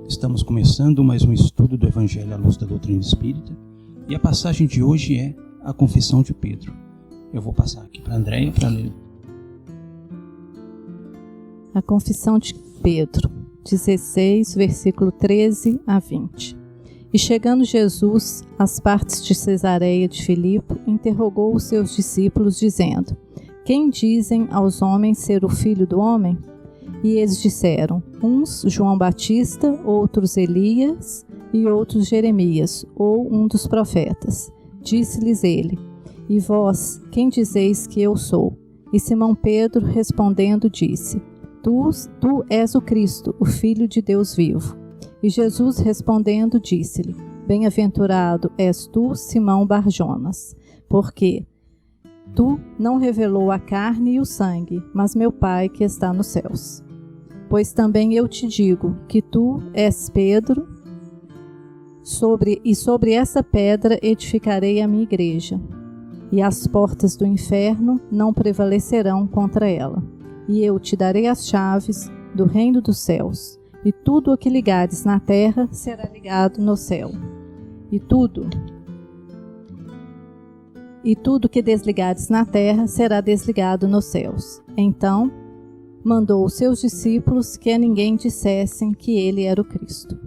Estamos começando mais um estudo do Evangelho à luz da doutrina espírita e a passagem de hoje é a Confissão de Pedro. Eu vou passar aqui para a Andréia para ler. A Confissão de Pedro, 16, versículo 13 a 20. E chegando Jesus às partes de Cesareia de Filipe, interrogou os seus discípulos, dizendo: Quem dizem aos homens ser o Filho do Homem? E eles disseram, uns João Batista, outros Elias e outros Jeremias, ou um dos profetas. Disse-lhes ele: E vós, quem dizeis que eu sou? E Simão Pedro respondendo disse: Tu és o Cristo, o Filho de Deus vivo. E Jesus respondendo disse-lhe: Bem-aventurado és tu, Simão Barjonas, porque tu não revelou a carne e o sangue, mas meu Pai que está nos céus. Pois também eu te digo que tu és Pedro, sobre essa pedra edificarei a minha igreja, e as portas do inferno não prevalecerão contra ela. E eu te darei as chaves do reino dos céus, e tudo o que ligares na terra será ligado no céu, e tudo que desligares na terra será desligado nos céus. Então mandou os seus discípulos que a ninguém dissessem que ele era o Cristo.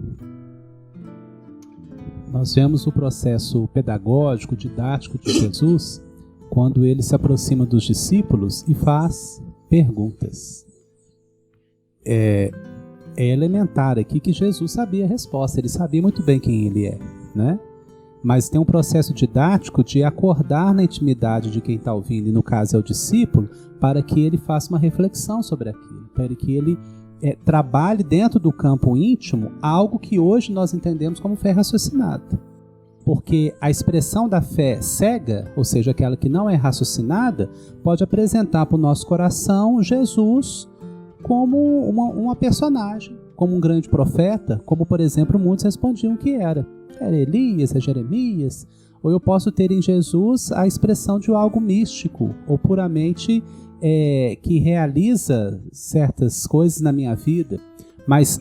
Nós vemos o processo pedagógico, didático de Jesus, quando ele se aproxima dos discípulos e faz perguntas. É elementar aqui que Jesus sabia a resposta, ele sabia muito bem quem ele é, né? Mas tem um processo didático de acordar na intimidade de quem está ouvindo, e no caso é o discípulo, para que ele faça uma reflexão sobre aquilo, para que ele trabalhe dentro do campo íntimo algo que hoje nós entendemos como fé raciocinada. Porque a expressão da fé cega, ou seja, aquela que não é raciocinada, pode apresentar para o nosso coração Jesus como uma personagem, como um grande profeta, como, por exemplo, muitos respondiam que era. Era Elias, é Jeremias, ou eu posso ter em Jesus a expressão de algo místico, ou puramente que realiza certas coisas na minha vida. Mas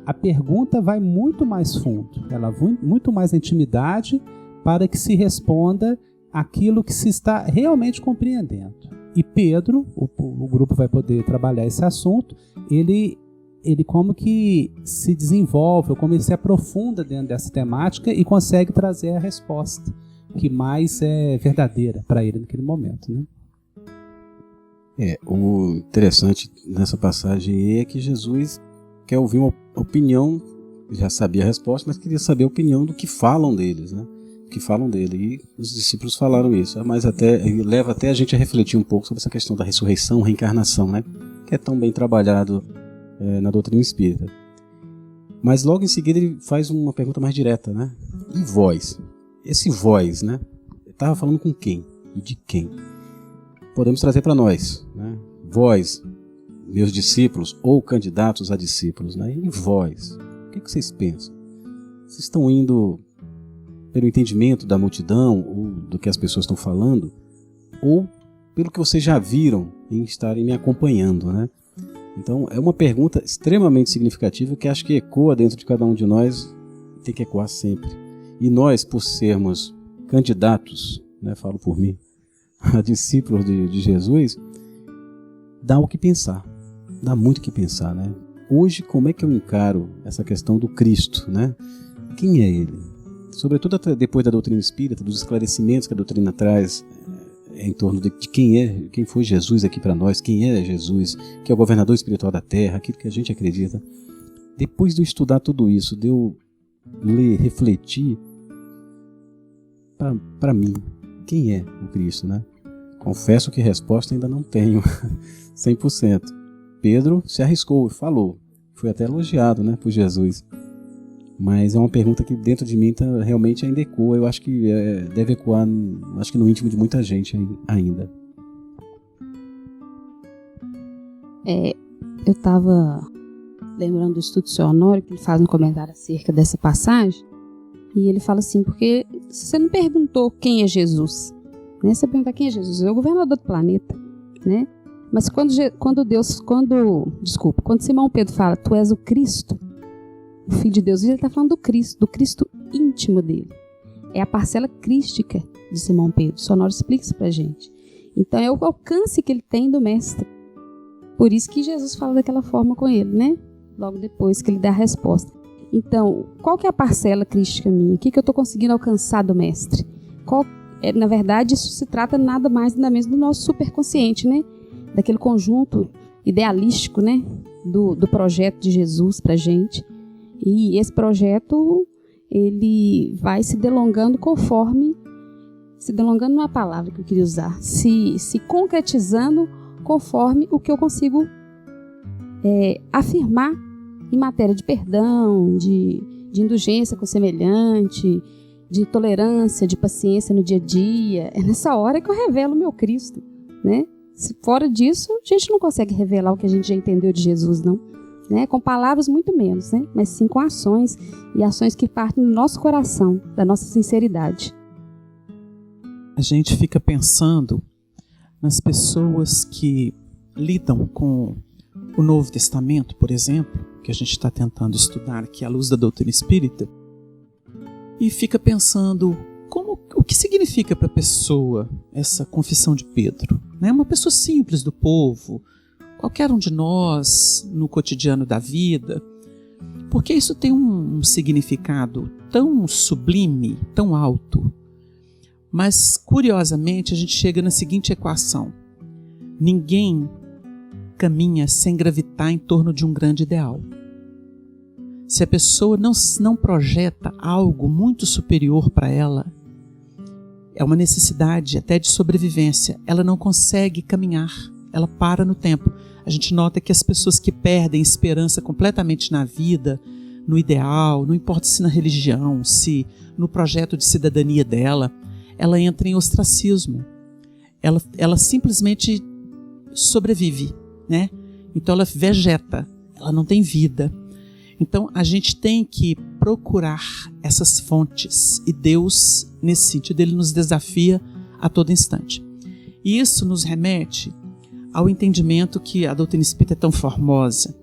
a pergunta vai muito mais fundo, ela vai muito mais na intimidade para que se responda aquilo que se está realmente compreendendo. E Pedro, o grupo vai poder trabalhar esse assunto, ele como que se desenvolve, ou como ele se aprofunda dentro dessa temática e consegue trazer a resposta que mais é verdadeira para ele naquele momento, né? O interessante nessa passagem é que Jesus quer ouvir uma opinião, já sabia a resposta, mas queria saber a opinião do que falam deles, né? Que falam dele, e os discípulos falaram isso, mas leva até a gente a refletir um pouco sobre essa questão da ressurreição, reencarnação, né? Que é tão bem trabalhado na doutrina espírita. Mas logo em seguida ele faz uma pergunta mais direta, né? E vós? Esse vós, né? Estava falando com quem? E de quem? Podemos trazer para nós, né? Vós, meus discípulos, ou candidatos a discípulos, né? E vós? O que vocês pensam? Vocês estão indo pelo entendimento da multidão, ou do que as pessoas estão falando, ou pelo que vocês já viram em estarem me acompanhando, né? Então é uma pergunta extremamente significativa que acho que ecoa dentro de cada um de nós, tem que ecoar sempre. E nós, por sermos candidatos, né, falo por mim, a discípulos de Jesus, dá o que pensar, dá muito o que pensar, né? Hoje, como é que eu encaro essa questão do Cristo, né? Quem é ele? Sobretudo depois da doutrina espírita, dos esclarecimentos que a doutrina traz em torno de quem foi Jesus aqui para nós, quem é Jesus, que é o governador espiritual da Terra, aquilo que a gente acredita. Depois de eu estudar tudo isso, de eu ler, refletir, para mim, quem é o Cristo, né? Confesso que resposta ainda não tenho 100%. Pedro se arriscou e falou, foi até elogiado, né, por Jesus. Mas é uma pergunta que dentro de mim realmente ainda ecoa. Eu acho que deve ecoar, acho que no íntimo de muita gente ainda. Eu estava lembrando do estudo do seu Honório, que ele faz um comentário acerca dessa passagem, e ele fala assim, porque você não perguntou quem é Jesus, né? Você pergunta quem é Jesus, é o governador do planeta, né? Mas quando Simão Pedro fala, tu és o Cristo, o Filho de Deus, ele está falando do Cristo íntimo dele. É a parcela crística de Simão Pedro. Sonoro explica isso pra gente. Então é o alcance que ele tem do Mestre. Por isso que Jesus fala daquela forma com ele, né? Logo depois que ele dá a resposta. Então, qual que é a parcela crística minha? O que eu estou conseguindo alcançar do Mestre? Na verdade, isso se trata nada mais nada menos do nosso superconsciente, né? Daquele conjunto idealístico, né? Do projeto de Jesus pra gente. E esse projeto, ele vai se delongando se delongando não é a palavra que eu queria usar, se concretizando conforme o que eu consigo afirmar em matéria de perdão, de indulgência com o semelhante, de tolerância, de paciência no dia a dia. É nessa hora que eu revelo o meu Cristo, né? Se fora disso, a gente não consegue revelar o que a gente já entendeu de Jesus, não. Né? Com palavras muito menos, né? Mas sim com ações, e ações que partem do nosso coração, da nossa sinceridade. A gente fica pensando nas pessoas que lidam com o Novo Testamento, por exemplo, que a gente está tentando estudar aqui à luz da doutrina espírita, e fica pensando o que significa para a pessoa essa confissão de Pedro, né? Uma pessoa simples do povo, qualquer um de nós no cotidiano da vida, porque isso tem um significado tão sublime, tão alto. Mas, curiosamente, a gente chega na seguinte equação: ninguém caminha sem gravitar em torno de um grande ideal. Se a pessoa não projeta algo muito superior para ela, é uma necessidade até de sobrevivência, ela não consegue caminhar, ela para no tempo. A gente nota que as pessoas que perdem esperança completamente na vida, no ideal, não importa se na religião, se no projeto de cidadania dela, ela entra em ostracismo. Ela simplesmente sobrevive, né? Então ela vegeta, ela não tem vida. Então a gente tem que procurar essas fontes, e Deus, nesse sentido, ele nos desafia a todo instante. E isso nos remete ao entendimento que a doutrina espírita é tão formosa.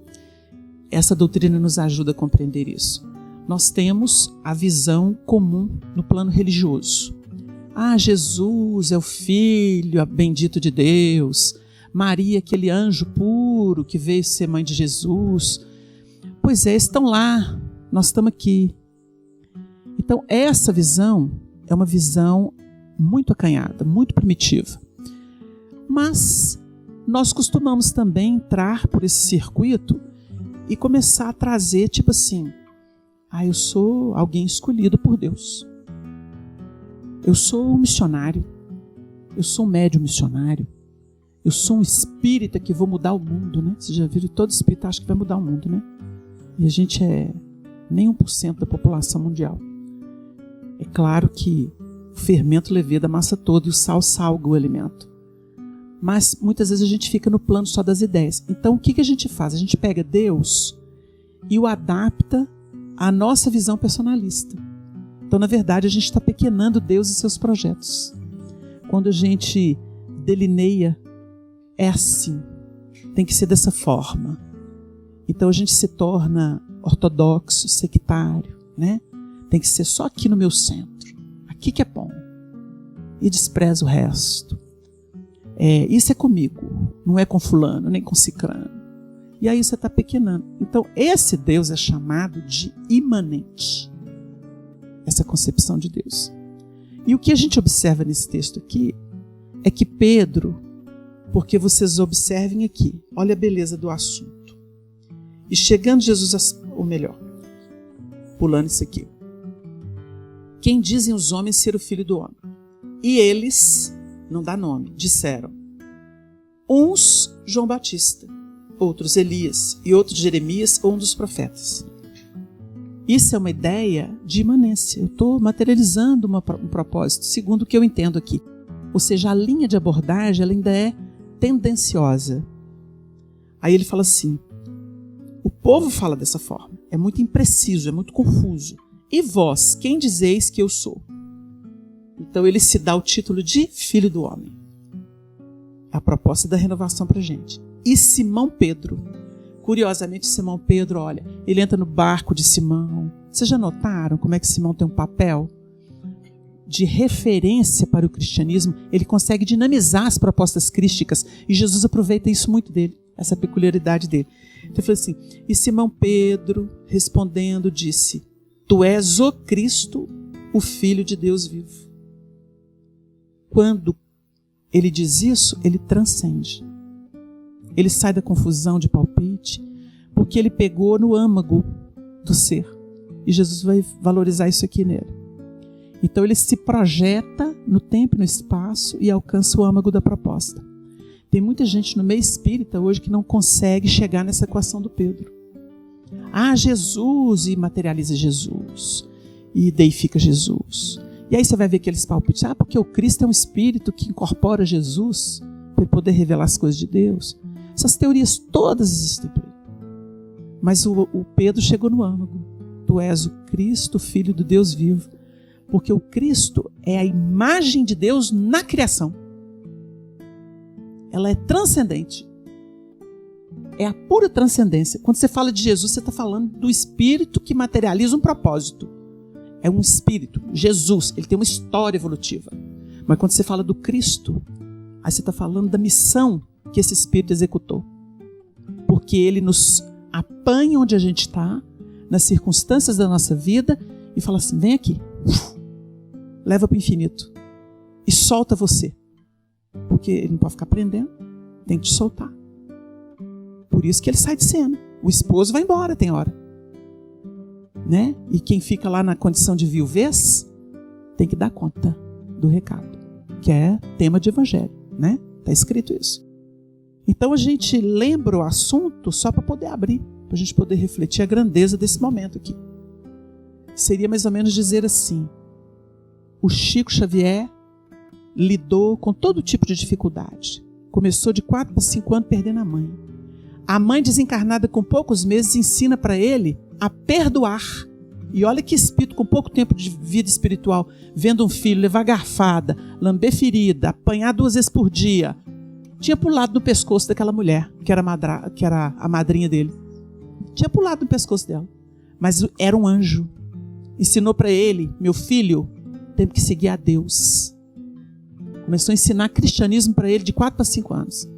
Essa doutrina nos ajuda a compreender isso. Nós temos a visão comum no plano religioso. Jesus é o Filho bendito de Deus. Maria, aquele anjo puro que veio ser mãe de Jesus. Pois é, estão lá, nós estamos aqui. Então, essa visão é uma visão muito acanhada, muito primitiva. Mas nós costumamos também entrar por esse circuito e começar a trazer, tipo assim, eu sou alguém escolhido por Deus. Eu sou um missionário. Eu sou um médium missionário. Eu sou um espírita que vou mudar o mundo, né? Vocês já viram, todo espírita acha que vai mudar o mundo, né? E a gente é nem 1% da população mundial. É claro que o fermento leveda a massa toda e o sal salga o alimento. Mas muitas vezes a gente fica no plano só das ideias. Então o que a gente faz? A gente pega Deus e o adapta à nossa visão personalista. Então, na verdade, a gente está pequenando Deus e seus projetos. Quando a gente delineia, é assim, tem que ser dessa forma. Então a gente se torna ortodoxo, sectário, né? Tem que ser só aqui no meu centro, aqui que é bom, e despreza o resto. Isso é comigo, não é com fulano, nem com cicrano. E aí você está pequenando. Então esse Deus é chamado de imanente, essa concepção de Deus. E o que a gente observa nesse texto aqui é que Pedro, porque vocês observem aqui, olha a beleza do assunto. E chegando Jesus, ou melhor, pulando isso aqui. Quem dizem os homens ser o Filho do Homem? E eles, não dá nome, disseram. Uns João Batista, outros Elias, e outros Jeremias ou um dos profetas. Isso é uma ideia de imanência. Eu estou materializando um propósito, segundo o que eu entendo aqui. Ou seja, a linha de abordagem ela ainda é tendenciosa. Aí ele fala assim, o povo fala dessa forma, é muito impreciso, é muito confuso. E vós, quem dizeis que eu sou? Então ele se dá o título de Filho do Homem. a proposta da renovação para a gente. E Simão Pedro, curiosamente Simão Pedro, olha, ele entra no barco de Simão. Vocês já notaram como é que Simão tem um papel de referência para o cristianismo? Ele consegue dinamizar as propostas crísticas e Jesus aproveita isso muito dele, essa peculiaridade dele. Então ele falou assim, e Simão Pedro, respondendo, disse, tu és o Cristo, o Filho de Deus vivo. Quando ele diz isso, ele transcende. Ele sai da confusão de palpite, porque ele pegou no âmago do ser. E Jesus vai valorizar isso aqui nele. Então ele se projeta no tempo e no espaço e alcança o âmago da proposta. Tem muita gente no meio espírita hoje que não consegue chegar nessa equação do Pedro. Ah, Jesus, e materializa Jesus, e deifica Jesus. E aí você vai ver aqueles palpites, porque o Cristo é um espírito que incorpora Jesus para poder revelar as coisas de Deus. Essas teorias todas existem por aí. Mas o Pedro chegou no âmago. Tu és o Cristo, Filho do Deus vivo. Porque o Cristo é a imagem de Deus na criação. Ela é transcendente. É a pura transcendência. Quando você fala de Jesus, você está falando do Espírito que materializa um propósito. É um Espírito. Jesus, ele tem uma história evolutiva. Mas quando você fala do Cristo, aí você está falando da missão que esse Espírito executou. Porque ele nos apanha onde a gente está, nas circunstâncias da nossa vida, e fala assim, vem aqui. Leva para o infinito. E solta você. Porque ele não pode ficar prendendo. Tem que te soltar. Por isso que ele sai de cena. O esposo vai embora, tem hora. Né? E quem fica lá na condição de viuvez tem que dar conta do recado. Que é tema de evangelho. Né? Está escrito isso. Então a gente lembra o assunto só para poder abrir. Para a gente poder refletir a grandeza desse momento aqui. Seria mais ou menos dizer assim. O Chico Xavier lidou com todo tipo de dificuldade. Começou de 4 para 5 anos perdendo a mãe. A mãe desencarnada com poucos meses ensina para ele a perdoar. E olha que espírito com pouco tempo de vida espiritual, vendo um filho levar garfada, lamber ferida, apanhar 2 vezes por dia. Tinha pulado no pescoço daquela mulher, que era a madrinha dele. Tinha pulado no pescoço dela. Mas era um anjo. Ensinou para ele, meu filho, tem que seguir a Deus. Começou a ensinar cristianismo para ele de 4 para 5 anos.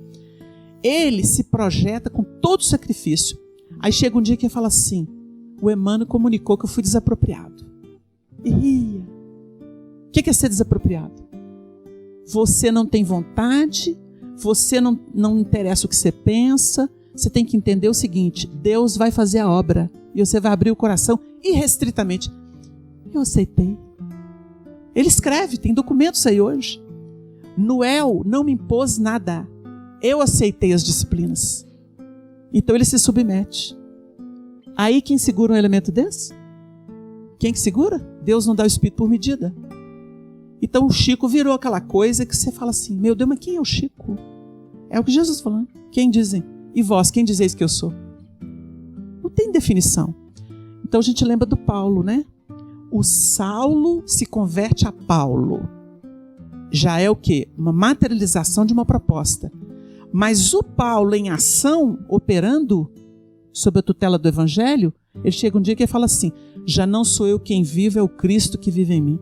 Ele se projeta com todo o sacrifício. Aí chega um dia que ele fala assim, o Emmanuel comunicou que eu fui desapropriado. E ria. O que é ser desapropriado? Você não tem vontade, você não interessa o que você pensa, você tem que entender o seguinte, Deus vai fazer a obra e você vai abrir o coração irrestritamente. Eu aceitei. Ele escreve, tem documentos aí hoje. Noel não me impôs nada. Eu aceitei as disciplinas. Então ele se submete. Aí quem segura um elemento desse? Quem que segura? Deus não dá o Espírito por medida. Então o Chico virou aquela coisa que você fala assim, meu Deus, mas quem é o Chico? É o que Jesus falou. Quem dizem? E vós, quem dizeis que eu sou? Não tem definição. Então a gente lembra do Paulo, né? O Saulo se converte a Paulo. Já é o quê? Uma materialização de uma proposta. Mas o Paulo em ação, operando sob a tutela do Evangelho, ele chega um dia que ele fala assim, já não sou eu quem vive, é o Cristo que vive em mim.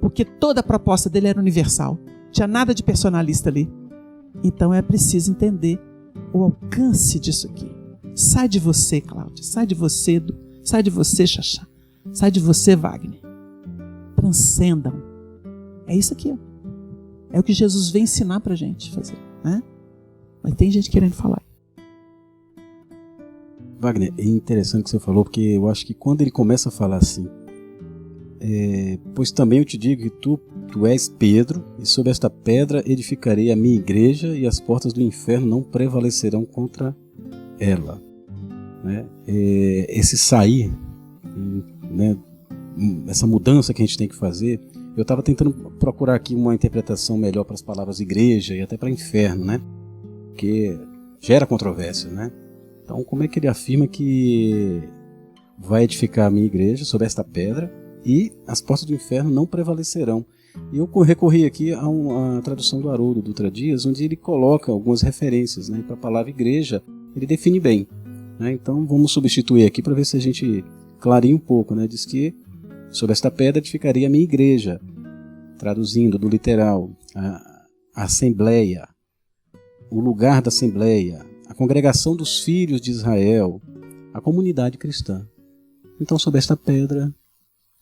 Porque toda a proposta dele era universal. Não tinha nada de personalista ali. Então é preciso entender o alcance disso aqui. Sai de você, Cláudia. Sai de você, Edu. Sai de você, Xaxá. Sai de você, Wagner. Transcendam. É isso aqui. Ó. É o que Jesus vem ensinar pra gente fazer. Né? Mas tem gente querendo falar. Wagner, é interessante o que você falou, porque eu acho que quando ele começa a falar assim, pois também eu te digo que tu és Pedro, e sobre esta pedra edificarei a minha igreja, e as portas do inferno não prevalecerão contra ela. Né? Esse sair, né, essa mudança que a gente tem que fazer, eu estava tentando procurar aqui uma interpretação melhor para as palavras igreja e até para inferno, né? Porque gera controvérsia, né? Então, como é que ele afirma que vai edificar a minha igreja sobre esta pedra e as portas do inferno não prevalecerão? E eu recorri aqui a uma tradução do Haroldo Dutra Dias, onde ele coloca algumas referências, né? Para a palavra igreja, ele define bem, né? Então vamos substituir aqui para ver se a gente clareia um pouco, né? Diz que sobre esta pedra edificaria a minha igreja, traduzindo do literal, a assembleia, o lugar da assembleia, a congregação dos filhos de Israel, a comunidade cristã. Então sobre esta pedra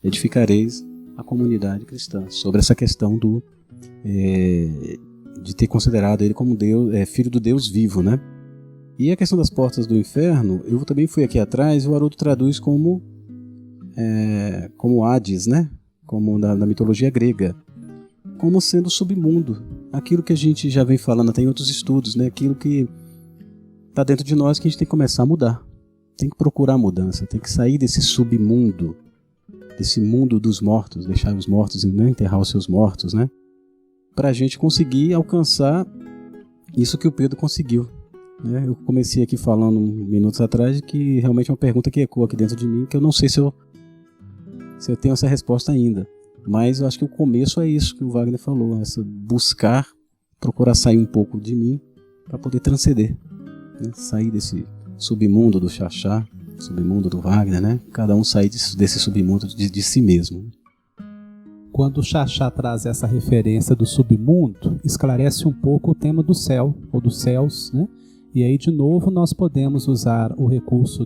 edificareis a comunidade cristã, sobre essa questão de ter considerado ele como Deus, filho do Deus vivo, né? E a questão das portas do inferno, eu também fui aqui atrás, e o Haroldo traduz como Hades, né? Como na mitologia grega, como sendo o submundo, aquilo que a gente já vem falando até em outros estudos, né? Aquilo que está dentro de nós que a gente tem que começar a mudar, tem que procurar a mudança, tem que sair desse submundo, desse mundo dos mortos, deixar os mortos e não enterrar os seus mortos, né? Para a gente conseguir alcançar isso que o Pedro conseguiu, né? Eu comecei aqui falando minutos atrás que realmente é uma pergunta que ecoa aqui dentro de mim, que eu não sei se eu tenho essa resposta ainda, mas eu acho que o começo é isso que o Wagner falou, essa buscar, procurar sair um pouco de mim para poder transcender, né? Sair desse submundo do Xaxá, submundo do Wagner, né? Cada um sair desse submundo de si mesmo. Quando o Xaxá traz essa referência do submundo, esclarece um pouco o tema do céu, ou dos céus, né? E aí, de novo, nós podemos usar o recurso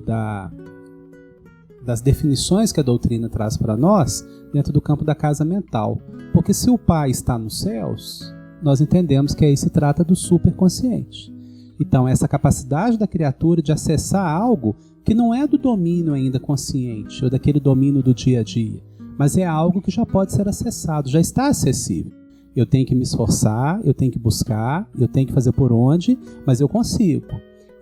das definições que a doutrina traz para nós dentro do campo da casa mental. Porque se o Pai está nos céus, nós entendemos que aí se trata do superconsciente. Então, essa capacidade da criatura de acessar algo que não é do domínio ainda consciente, ou daquele domínio do dia a dia, mas é algo que já pode ser acessado, já está acessível. Eu tenho que me esforçar, eu tenho que buscar, eu tenho que fazer por onde, mas eu consigo.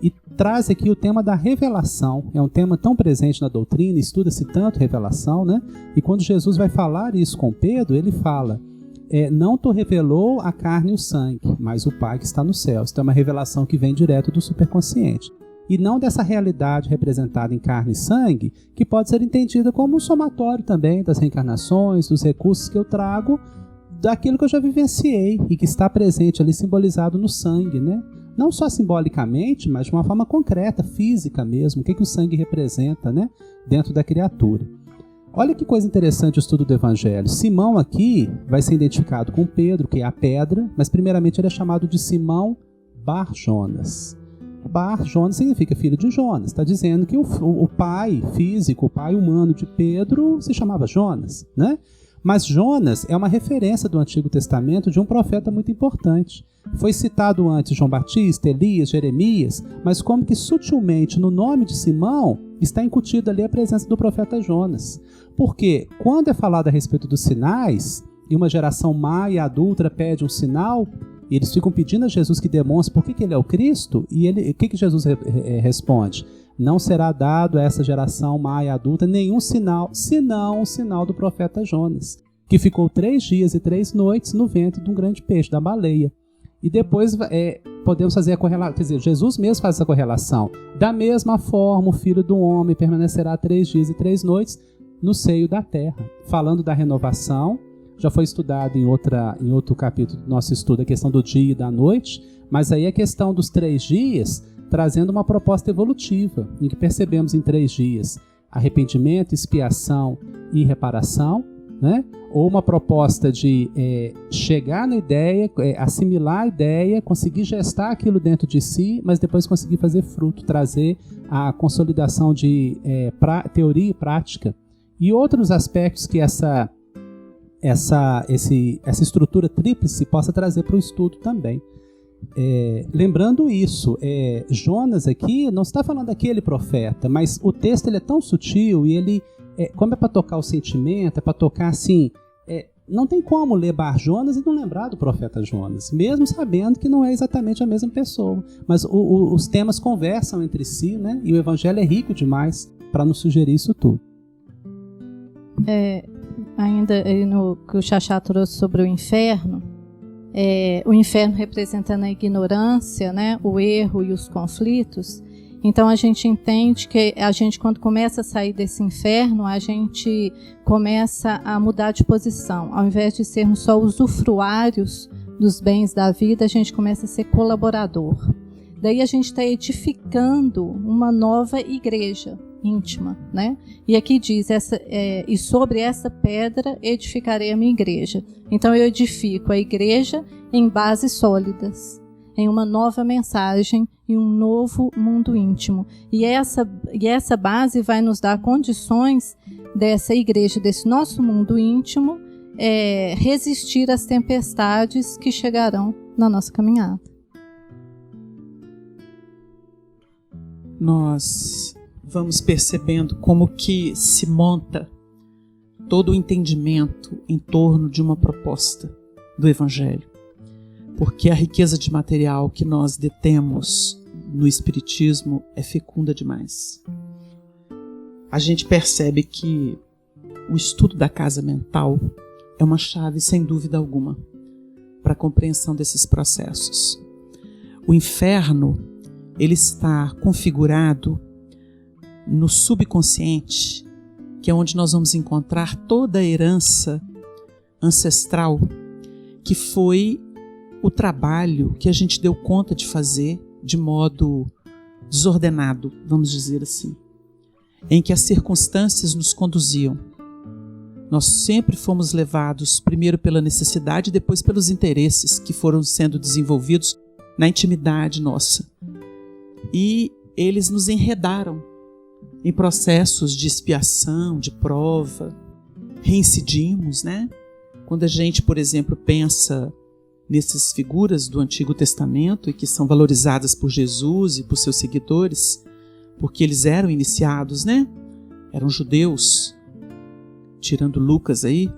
E traz aqui o tema da revelação, é um tema tão presente na doutrina, estuda-se tanto revelação, né? E quando Jesus vai falar isso com Pedro, ele fala, não te revelou a carne e o sangue, mas o Pai que está nos céus. Então é uma revelação que vem direto do superconsciente. E não dessa realidade representada em carne e sangue, que pode ser entendida como um somatório também das reencarnações, dos recursos que eu trago, daquilo que eu já vivenciei e que está presente ali simbolizado no sangue, né? Não só simbolicamente, mas de uma forma concreta, física mesmo, o que o sangue representa, né? Dentro da criatura. Olha que coisa interessante o estudo do Evangelho. Simão aqui vai ser identificado com Pedro, que é a pedra, mas primeiramente ele é chamado de Simão Bar Jonas. Bar Jonas significa filho de Jonas. Está dizendo que o pai físico, o pai humano de Pedro se chamava Jonas, né? Mas Jonas é uma referência do Antigo Testamento de um profeta muito importante. Foi citado antes João Batista, Elias, Jeremias, mas como que sutilmente no nome de Simão está incutida ali a presença do profeta Jonas. Porque quando é falado a respeito dos sinais, e uma geração má e adúltera pede um sinal, e eles ficam pedindo a Jesus que demonstre por que ele é o Cristo, e o que Jesus responde? Não será dado a essa geração má e adulta nenhum sinal, senão o sinal do profeta Jonas, que ficou 3 dias e 3 noites no ventre de um grande peixe, da baleia. E depois podemos fazer a correlação, quer dizer, Jesus mesmo faz essa correlação. Da mesma forma, o Filho do Homem permanecerá 3 dias e 3 noites no seio da terra. Falando da renovação, já foi estudado em outro capítulo do nosso estudo a questão do dia e da noite, mas aí a questão dos 3 dias, trazendo uma proposta evolutiva, em que percebemos em 3 dias arrependimento, expiação e reparação, né? Ou uma proposta de chegar na ideia, assimilar a ideia, conseguir gestar aquilo dentro de si, mas depois conseguir fazer fruto, trazer a consolidação de teoria e prática. E outros aspectos que essa estrutura tríplice possa trazer para o estudo também. Lembrando isso, Jonas aqui não está falando daquele profeta, mas o texto ele é tão sutil e ele, como é para tocar o sentimento, é para tocar assim, não tem como ler Bar Jonas e não lembrar do profeta Jonas, mesmo sabendo que não é exatamente a mesma pessoa, mas os temas conversam entre si, né? E o Evangelho é rico demais para nos sugerir isso tudo. Ainda no que o Xaxá trouxe sobre o inferno representando a ignorância, né, o erro e os conflitos, Então a gente entende que a gente, quando começa a sair desse inferno, a gente começa a mudar de posição. Ao invés de sermos só usufruários dos bens da vida, a gente começa a ser colaborador. Daí a gente está edificando uma nova igreja íntima, né? E aqui diz, e sobre essa pedra edificarei a minha igreja. Então eu edifico a igreja em bases sólidas, em uma nova mensagem e um novo mundo íntimo. E essa base vai nos dar condições dessa igreja, desse nosso mundo íntimo, resistir às tempestades que chegarão na nossa caminhada. Nós vamos percebendo como que se monta todo o entendimento em torno de uma proposta do Evangelho. Porque a riqueza de material que nós detemos no Espiritismo é fecunda demais. A gente percebe que o estudo da casa mental é uma chave, sem dúvida alguma, para a compreensão desses processos. O inferno, ele está configurado no subconsciente, que é onde nós vamos encontrar toda a herança ancestral, que foi o trabalho que a gente deu conta de fazer de modo desordenado, vamos dizer assim, em que as circunstâncias nos conduziam. Nós sempre fomos levados primeiro pela necessidade e depois pelos interesses que foram sendo desenvolvidos na intimidade nossa. E eles nos enredaram em processos de expiação, de prova, reincidimos, né? Quando a gente, por exemplo, pensa nessas figuras do Antigo Testamento e que são valorizadas por Jesus e por seus seguidores, porque eles eram iniciados, né? Eram judeus, tirando Lucas aí,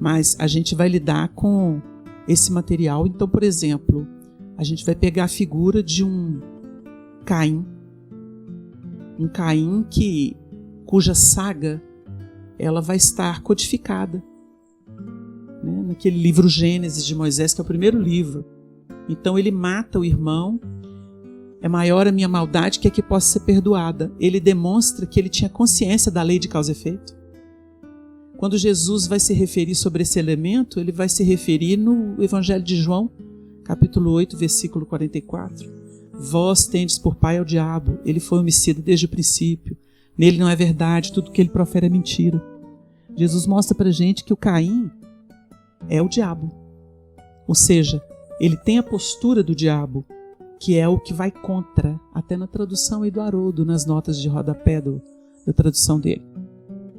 mas a gente vai lidar com esse material. Então, por exemplo, a gente vai pegar a figura de um Caim cuja saga ela vai estar codificada, né, naquele livro Gênesis de Moisés, que é o primeiro livro. Então ele mata o irmão, é maior a minha maldade que a que possa ser perdoada. Ele demonstra que ele tinha consciência da lei de causa e efeito. Quando Jesus vai se referir sobre esse elemento, ele vai se referir no Evangelho de João, capítulo 8, versículo 44. Vós tendes por pai ao diabo, ele foi homicida desde o princípio, nele não é verdade, tudo que ele profere é mentira. Jesus mostra pra gente que o Caim é o diabo, ou seja, ele tem a postura do diabo, que é o que vai contra, até na tradução aí do Haroldo, nas notas de rodapé da tradução dele,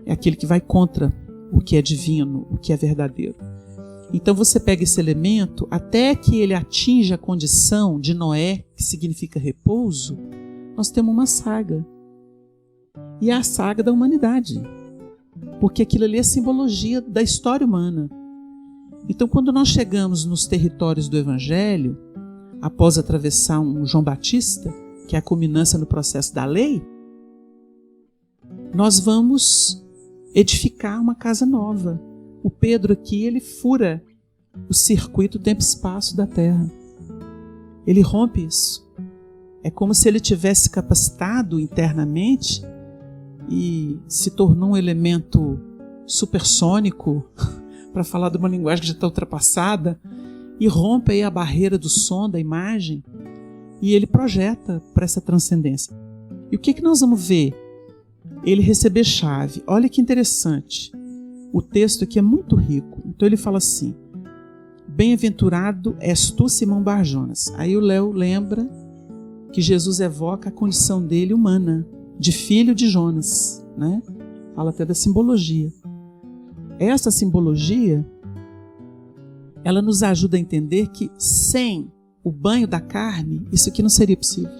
é aquele que vai contra o que é divino, o que é verdadeiro. Então você pega esse elemento, até que ele atinja a condição de Noé, que significa repouso, nós temos uma saga. E é a saga da humanidade. Porque aquilo ali é simbologia da história humana. Então quando nós chegamos nos territórios do Evangelho, após atravessar um João Batista, que é a culminância no processo da lei, nós vamos edificar uma casa nova. O Pedro aqui, ele fura o circuito tempo-espaço da Terra. Ele rompe isso. É como se ele tivesse capacitado internamente e se tornou um elemento supersônico, para falar de uma linguagem que já está ultrapassada, e rompe aí a barreira do som, da imagem, e ele projeta para essa transcendência. E o que nós vamos ver? Ele receber chave. Olha que interessante. O texto aqui é muito rico. Então ele fala assim: bem-aventurado és tu, Simão Bar-Jonas. Aí o Léo lembra que Jesus evoca a condição dele humana, de filho de Jonas, né? Fala até da simbologia. Essa simbologia, ela nos ajuda a entender que sem o banho da carne, isso aqui não seria possível.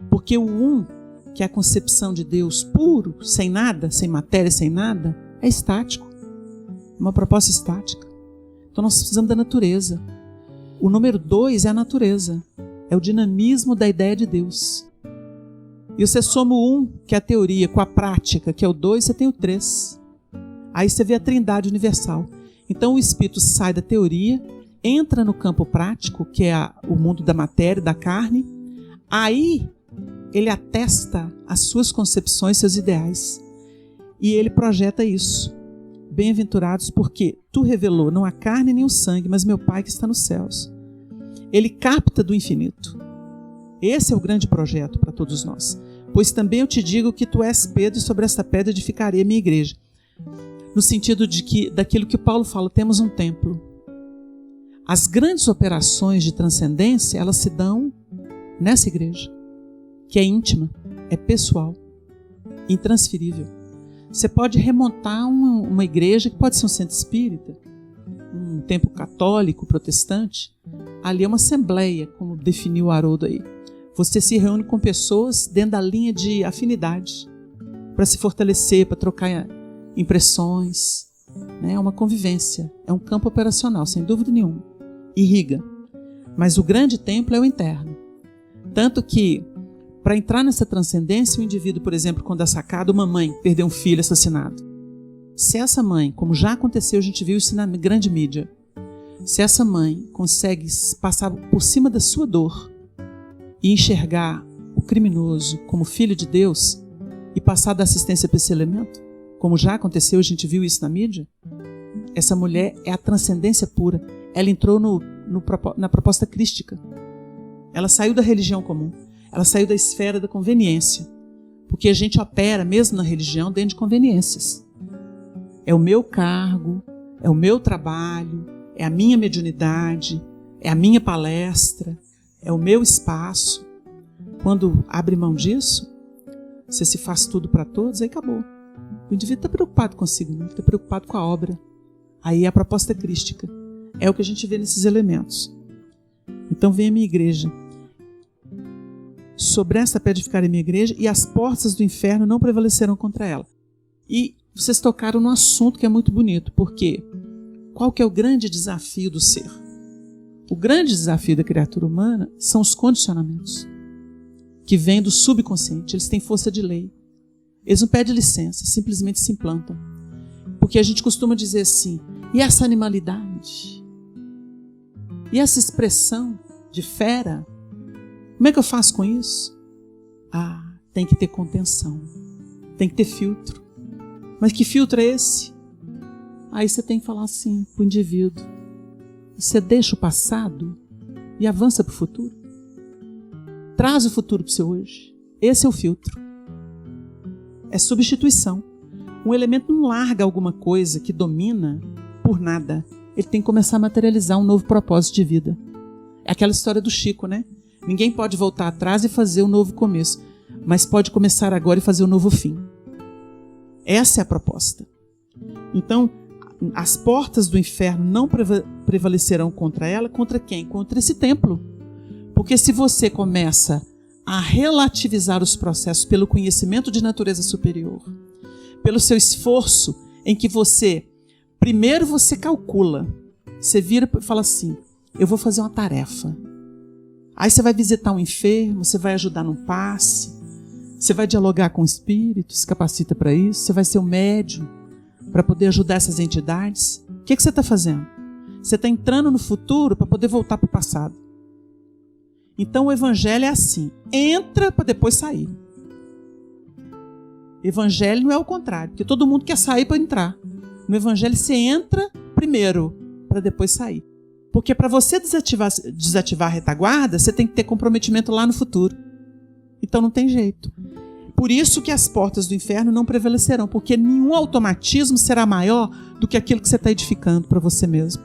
Porque o que é a concepção de Deus puro, sem nada, sem matéria, sem nada, é estático. Uma proposta estática. Então nós precisamos da natureza. O número 2 é a natureza. É o dinamismo da ideia de Deus. E você soma o 1, que é a teoria, com a prática, que é o 2, você tem o 3. Aí você vê a trindade universal. Então o espírito sai da teoria, entra no campo prático, que é o mundo da matéria, da carne. Aí ele atesta as suas concepções, seus ideais. E ele projeta isso. Bem-aventurados porque tu revelou não a carne nem o sangue, mas meu Pai que está nos céus. Ele capta do infinito. Esse é o grande projeto para todos nós. Pois também eu te digo que tu és Pedro e sobre esta pedra edificarei a minha igreja. No sentido de que, daquilo que Paulo fala, temos um templo. As grandes operações de transcendência, elas se dão nessa igreja, que é íntima, é pessoal, intransferível. Você pode remontar uma igreja que pode ser um centro espírita, um templo católico, protestante. Ali é uma assembleia, como definiu o Haroldo aí. Você se reúne com pessoas dentro da linha de afinidade, para se fortalecer, para trocar impressões. É uma convivência, é um campo operacional, sem dúvida nenhuma. Irriga. Mas o grande templo é o interno. Tanto que, para entrar nessa transcendência, o indivíduo, por exemplo, quando é sacado, uma mãe perdeu um filho assassinado. Se essa mãe, como já aconteceu, a gente viu isso na grande mídia, se essa mãe consegue passar por cima da sua dor e enxergar o criminoso como filho de Deus e passar da assistência para esse elemento, como já aconteceu, a gente viu isso na mídia, essa mulher é a transcendência pura. Ela entrou na proposta crística. Ela saiu da religião comum. Ela saiu da esfera da conveniência. Porque a gente opera, mesmo na religião, dentro de conveniências. É o meu cargo, é o meu trabalho, é a minha mediunidade, é a minha palestra, é o meu espaço. Quando abre mão disso, você se faz tudo para todos, aí acabou. O indivíduo está preocupado consigo, não está preocupado com a obra. Aí é a proposta crística. É o que a gente vê nesses elementos. Então vem a minha igreja. Sobre esta pedra edificarei a minha igreja e as portas do inferno não prevalecerão contra ela. E vocês tocaram num assunto que é muito bonito, porque qual que é o grande desafio do ser? O grande desafio da criatura humana são os condicionamentos, que vêm do subconsciente. Eles têm força de lei. Eles não pedem licença, simplesmente se implantam. Porque a gente costuma dizer assim, e essa animalidade? E essa expressão de fera? Como é que eu faço com isso? Tem que ter contenção. Tem que ter filtro. Mas que filtro é esse? Aí você tem que falar assim para o indivíduo. Você deixa o passado e avança para o futuro. Traz o futuro para o seu hoje. Esse é o filtro. É substituição. Um elemento não larga alguma coisa que domina por nada. Ele tem que começar a materializar um novo propósito de vida. É aquela história do Chico, né? Ninguém pode voltar atrás e fazer um novo começo, mas pode começar agora e fazer um novo fim. Essa é a proposta. Então, as portas do inferno não prevalecerão contra ela. Contra quem? Contra esse templo. Porque se você começa a relativizar os processos pelo conhecimento de natureza superior, pelo seu esforço em que primeiro você calcula, você vira e fala assim, eu vou fazer uma tarefa. Aí você vai visitar um enfermo, você vai ajudar num passe, você vai dialogar com o espírito, se capacita para isso, você vai ser um médium para poder ajudar essas entidades. O que você está fazendo? Você está entrando no futuro para poder voltar para o passado. Então o evangelho é assim, entra para depois sair. Evangelho não é o contrário, porque todo mundo quer sair para entrar. No evangelho você entra primeiro para depois sair. Porque para você desativar a retaguarda, você tem que ter comprometimento lá no futuro. Então não tem jeito. Por isso que as portas do inferno não prevalecerão, porque nenhum automatismo será maior do que aquilo que você está edificando para você mesmo.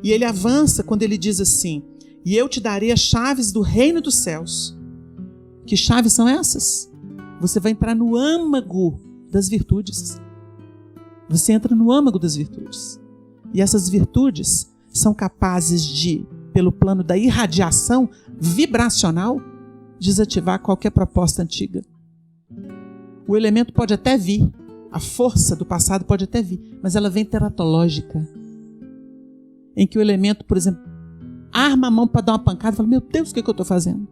E ele avança quando ele diz assim, e eu te darei as chaves do reino dos céus. Que chaves são essas? Você vai entrar no âmago das virtudes. Você entra no âmago das virtudes. E essas virtudes são capazes de, pelo plano da irradiação vibracional, desativar qualquer proposta antiga. O elemento pode até vir, a força do passado pode até vir, mas ela vem teratológica. Em que o elemento, por exemplo, arma a mão para dar uma pancada e fala, meu Deus, o que eu estou fazendo?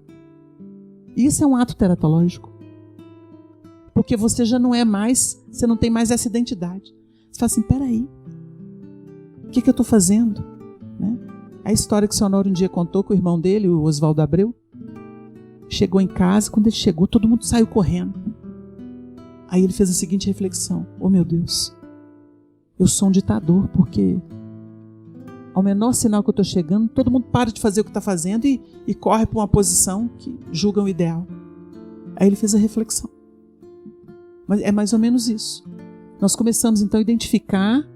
Isso é um ato teratológico. Porque você já não é mais, você não tem mais essa identidade. Você fala assim, peraí, o que eu estou fazendo? Né? A história que o senhor Honório um dia contou com o irmão dele, o Oswaldo Abreu. Chegou em casa, quando ele chegou, todo mundo saiu correndo. Aí ele fez a seguinte reflexão: oh meu Deus, eu sou um ditador, porque ao menor sinal que eu estou chegando, todo mundo para de fazer o que está fazendo e corre para uma posição que julgam ideal. Aí ele fez a reflexão. Mas é mais ou menos isso. Nós começamos então a identificar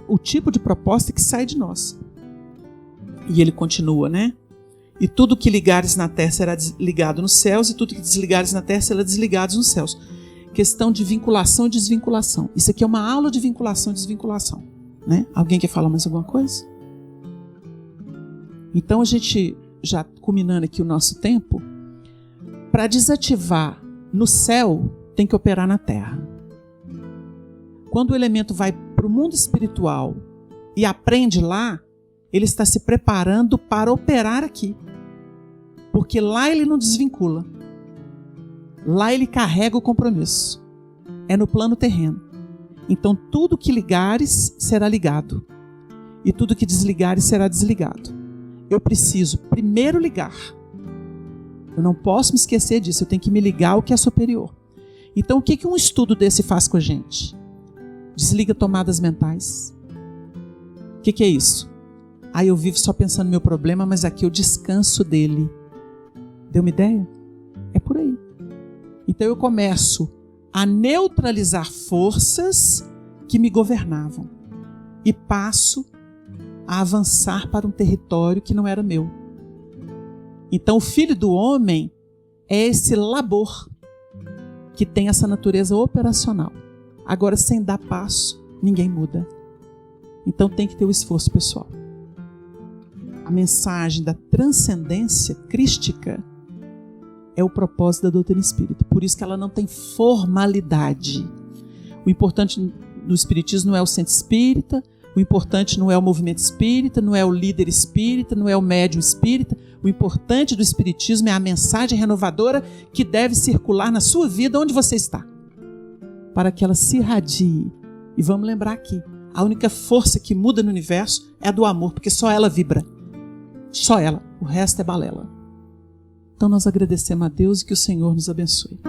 o tipo de proposta que sai de nós. E ele continua, né? E tudo que ligares na terra será ligado nos céus, e tudo que desligares na terra será desligado nos céus. Questão de vinculação e desvinculação. Isso aqui é uma aula de vinculação e desvinculação, né? Alguém quer falar mais alguma coisa? Então a gente, já culminando aqui o nosso tempo, para desativar no céu, tem que operar na terra. Quando o elemento vai para o mundo espiritual e aprende lá, ele está se preparando para operar aqui. Porque lá ele não desvincula. Lá ele carrega o compromisso. É no plano terreno. Então tudo que ligares será ligado. E tudo que desligares será desligado. Eu preciso primeiro ligar. Eu não posso me esquecer disso. Eu tenho que me ligar ao que é superior. Então o que um estudo desse faz com a gente? Desliga tomadas mentais. O que é isso? Aí eu vivo só pensando no meu problema, mas aqui eu descanso dele. Deu uma ideia? É por aí. Então eu começo a neutralizar forças que me governavam e passo a avançar para um território que não era meu. Então o Filho do Homem é esse labor que tem essa natureza operacional. Agora, sem dar passo, ninguém muda. Então tem que ter o esforço pessoal. A mensagem da transcendência crística é o propósito da doutrina espírita. Por isso que ela não tem formalidade. O importante no espiritismo não é o centro espírita, o importante não é o movimento espírita, não é o líder espírita, não é o médium espírita. O importante do espiritismo é a mensagem renovadora que deve circular na sua vida onde você está, para que ela se irradie. E vamos lembrar aqui, a única força que muda no universo é a do amor, porque só ela vibra. Só ela, o resto é balela. Então nós agradecemos a Deus e que o Senhor nos abençoe.